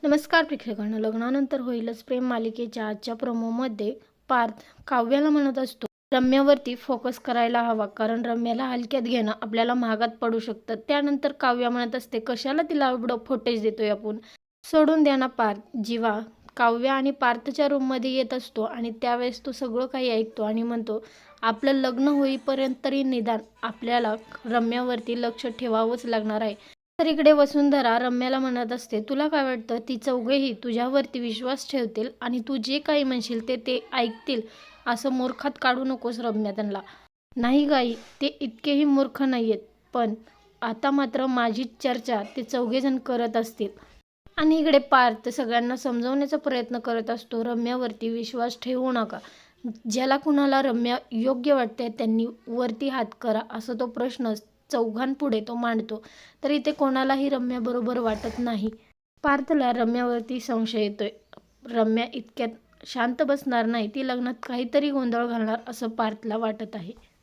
नमस्कार प्रेक्षकांनो, लग्नानंतर होईलच प्रेम मालिकेच्या आजच्या प्रोमोमध्ये पार्थ काव्याला म्हणत असतो, रम्यावरती फोकस करायला हवा, कारण रम्याला हलक्यात घेणं आपल्याला महागात पडू शकतं. त्यानंतर काव्या म्हणत असते, कशाला तिला एवढं फुटेज देतोय आपण, सोडून द्या ना पार्थ. जीवा काव्या आणि पार्थच्या रूममध्ये येत असतो आणि त्यावेळेस तो सगळं काही ऐकतो आणि म्हणतो, आपलं लग्न होईपर्यंत तरी निदान आपल्याला रम्यावरती लक्ष ठेवावंच लागणार आहे. तर इकडे वसुंधरा रम्याला म्हणत असते, तुला काय वाटतं ती चौघेही तुझ्यावरती विश्वास ठेवतील आणि तू जे काही म्हणशील ते ते ऐकतील? असं मूर्खात काढू नकोस रम्या त्यांना. नाही गाई, ते इतकेही मूर्ख नाहीयेत, पण आता मात्र माझी चर्चा ते चौघेजण करत असतील. आणि इकडे पार्थ सगळ्यांना समजवण्याचा प्रयत्न करत असतो, रम्यावरती विश्वास ठेवू नका. ज्याला कुणाला रम्या योग्य वाटते त्यांनी वरती हात करा, असं तो प्रश्न चौघांपुढे तो मांडतो. तर इथे कोणालाही रम्याबरोबर वाटत नाही. पार्थला रम्यावरती संशय येतोय. रम्या इतक्यात शांत बसणार नाही, ती लग्नात काहीतरी गोंधळ घालणार असं पार्थला वाटत आहे.